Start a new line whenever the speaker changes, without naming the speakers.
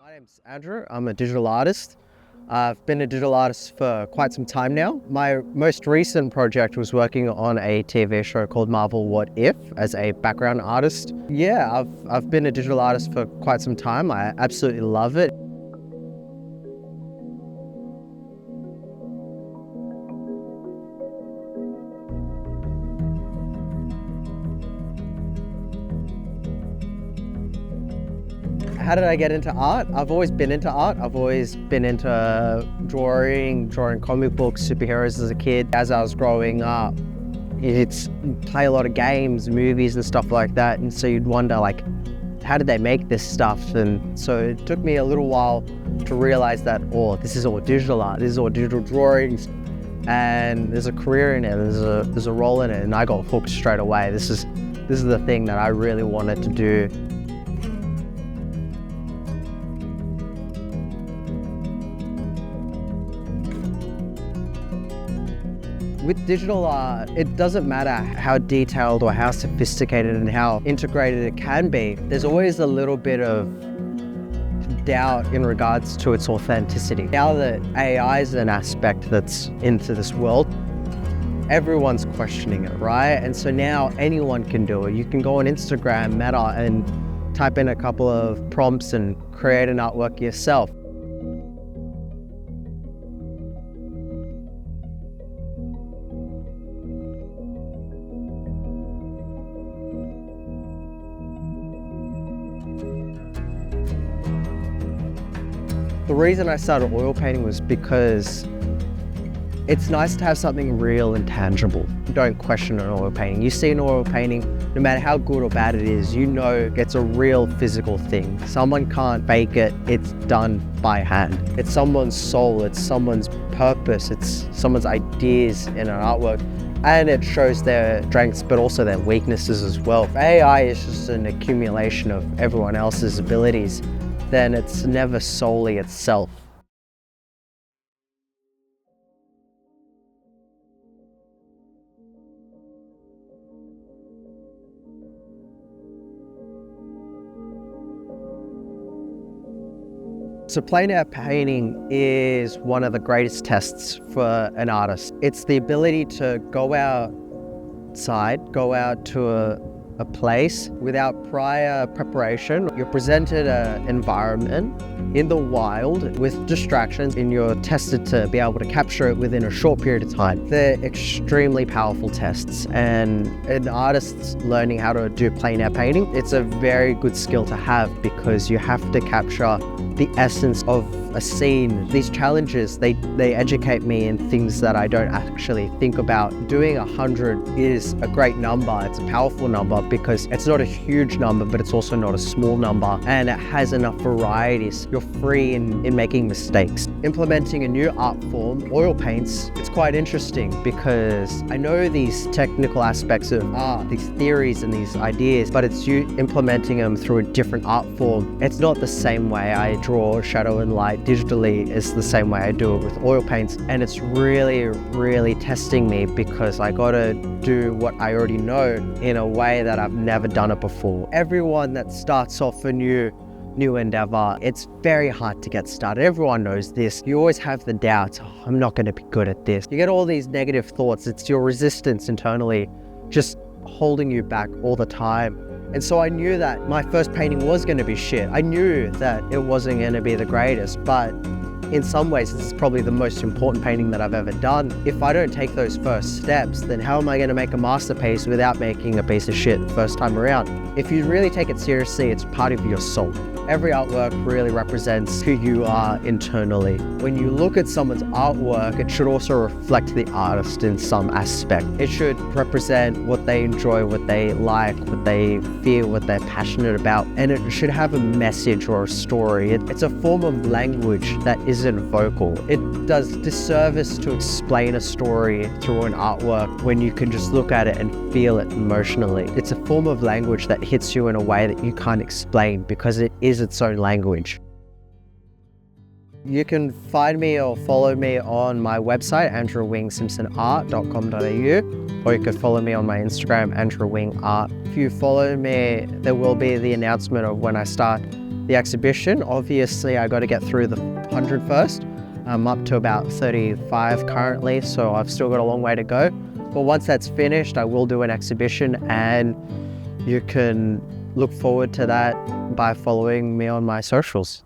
My name's Andrew. I'm a digital artist. I've been a digital artist for quite some time now. My most recent project was working on a TV show called Marvel What If as a background artist. Yeah, I've been a digital artist for quite some time. I absolutely love it. How did I get into art? I've always been into art. I've always been into drawing comic books, superheroes as a kid. As I was growing up, you'd play a lot of games, movies and stuff like that. And so you'd wonder, like, how did they make this stuff? And so it took me a little while to realize that, oh, this is all digital art. This is all digital drawings. And there's a career in it. There's a role in it. And I got hooked straight away. This is the thing that I really wanted to do. With digital art, it doesn't matter how detailed or how sophisticated and how integrated it can be. There's always a little bit of doubt in regards to its authenticity. Now that AI is an aspect that's into this world, everyone's questioning it, right? And so now anyone can do it. You can go on Instagram, Meta, and type in a couple of prompts and create an artwork yourself. The reason I started oil painting was because it's nice to have something real and tangible. You don't question an oil painting. You see an oil painting, no matter how good or bad it is, you know it's a real physical thing. Someone can't fake it, it's done by hand. It's someone's soul, it's someone's purpose, it's someone's ideas in an artwork. And it shows their strengths, but also their weaknesses as well. If AI is just an accumulation of everyone else's abilities, then it's never solely itself. So plein air painting is one of the greatest tests for an artist. It's the ability to go outside, go out to a place without prior preparation. You're presented an environment in the wild with distractions and you're tested to be able to capture it within a short period of time. They're extremely powerful tests, and an artist's learning how to do plein air painting, it's a very good skill to have because you have to capture the essence of a scene. These challenges, they educate me in things that I don't actually think about. Doing 100 is a great number. It's a powerful number because it's not a huge number, but it's also not a small number, and it has enough varieties. You're free in making mistakes. Implementing a new art form, oil paints, it's quite interesting because I know these technical aspects of art, these theories and these ideas, but it's you implementing them through a different art form. It's not the same way I draw shadow and light digitally is the same way I do it with oil paints, and it's really testing me because I gotta do what I already know in a way that I've never done it before. Everyone that starts off a new endeavor, it's very hard to get started. Everyone knows this. You always have the doubt, oh, I'm not gonna be good at this. You get all these negative thoughts. It's your resistance internally just holding you back all the time. And so I knew that my first painting was going to be shit. I knew that it wasn't going to be the greatest, but in some ways, this is probably the most important painting that I've ever done. If I don't take those first steps, then how am I going to make a masterpiece without making a piece of shit first time around? If you really take it seriously, it's part of your soul. Every artwork really represents who you are internally. When you look at someone's artwork, it should also reflect the artist in some aspect. It should represent what they enjoy, what they like, what they feel, what they're passionate about, and it should have a message or a story. It's a form of language that isn't vocal. It does disservice to explain a story through an artwork when you can just look at it and feel it emotionally. It's a form of language that hits you in a way that you can't explain because it is its own language. You can find me or follow me on my website, andrewwingsimpsonart.com.au, or you could follow me on my Instagram, andrewwingart. If you follow me, there will be the announcement of when I start the exhibition. Obviously, I got to get through the 100 first. I'm up to about 35 currently, so I've still got a long way to go. But once that's finished, I will do an exhibition, and you can look forward to that by following me on my socials.